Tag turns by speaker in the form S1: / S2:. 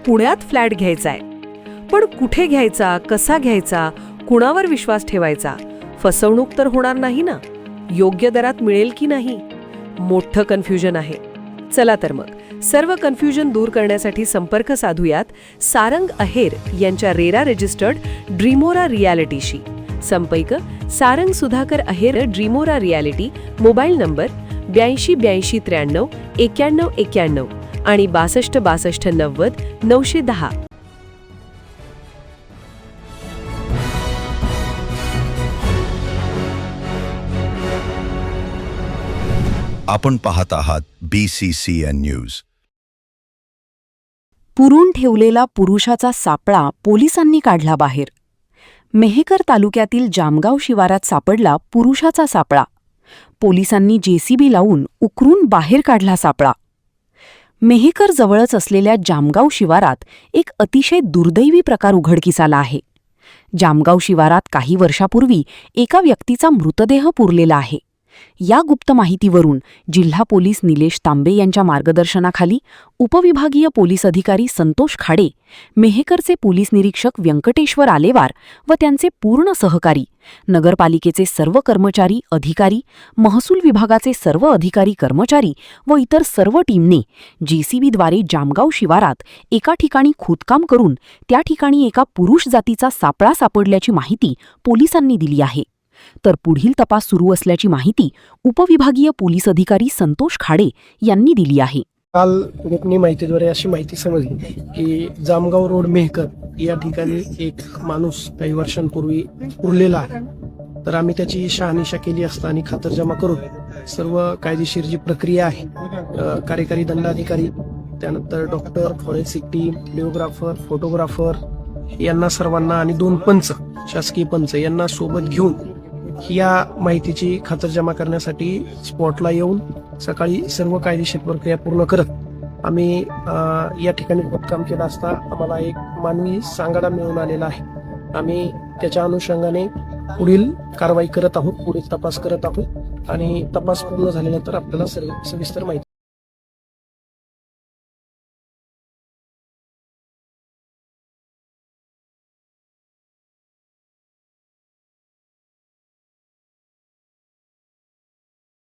S1: पुण्यात फ्लॅट घ्यायचा आहे. पण कुठे घ्यायचा, कसा घ्यायचा, कुणावर विश्वास ठेवायचा? फसवणूक तर होणार नाही ना? योग्य दरात मिळेल की नाही? मोठं कन्फ्युजन आहे. चला तर मग सर्व कन्फ्युजन दूर करण्यासाठी संपर्क साधूयात सारंग अहेर यांच्या रेरा रजिस्टर्ड ड्रीमोरा रियालिटीशी. संपर्क सारंग सुधाकर अहेर, ड्रीमोरा रियालिटी. मोबाईल नंबर 82 83 93 91 आणि 62 62 90 910.
S2: आपण पाहत आहात BCCN न्यूज.
S3: पुरून ठेवलेला पुरुषाचा सापळा पोलिसांनी काढला बाहेर. मेहकर तालुक्यातील जामगाव शिवारात सापडला पुरुषाचा सापळा. पोलिसांनी JCB लावून उकरून बाहेर काढला सापळा. मेहकर जवळच असलेल्या जामगाव शिवारात एक अतिशय दुर्दैवी प्रकार उघडकीस आला आहे. जामगाव शिवारात काही वर्षापूर्वी एका व्यक्तीचा मृतदेह पुरलेला आहे. या गुप्त माहितीवरून जिल्हा पोलीस निलेश तांबे यांच्या मार्गदर्शनाखाली उपविभागीय पोलीस अधिकारी संतोष खाडे, मेहकरचे पोलीस निरीक्षक व्यंकटेश्वर आलेवार व त्यांचे पूर्ण सहकारी, नगरपालिकेचे सर्व कर्मचारी अधिकारी, महसूल विभागाचे सर्व अधिकारी कर्मचारी व इतर सर्व टीमने JCBद्वारे जामगाव शिवारात एका ठिकाणी खोदकाम करून त्या ठिकाणी एका पुरुष जातीचा सापळा सापडल्याची माहिती पोलिसांनी दिली आहे. तर पुढील तपास सुरू असल्याची माहिती उपविभागीय पोलीस अधिकारी संतोष खाडे यांनी दिली आहे.
S4: काल गोपनीय माहितीद्वारे अशी माहिती समजली की जामगाव रोड मेहकर या ठिकाणी एक माणूस काही वर्षांपूर्वी उरलेला आहे. तर आम्ही त्याची शहानिशा केली असता आणि खातरजमा करून सर्व कायदेशीर जी प्रक्रिया आहे, कार्यकारी दंडाधिकारी, त्यानंतर doctor, forensic team, videographer, photographer यांना सर्वांना आणि 2 पंच, शासकीय पंच यांना सोबत घेऊन या माहितीची खातरजमा करण्यासाठी स्पॉटला येऊन सकाळी सर्व कायदेशीर प्रक्रिया पूर्ण करत आम्ही या ठिकाणी खोदकाम केलं असता आम्हाला एक मानवी सांगाडा मिळून आलेला आहे. आम्ही त्याच्या अनुषंगाने पुढील कारवाई करत आहोत, पुढील तपास करत आहोत आणि तपास पूर्ण झाल्यानंतर आपल्याला सविस्तर माहिती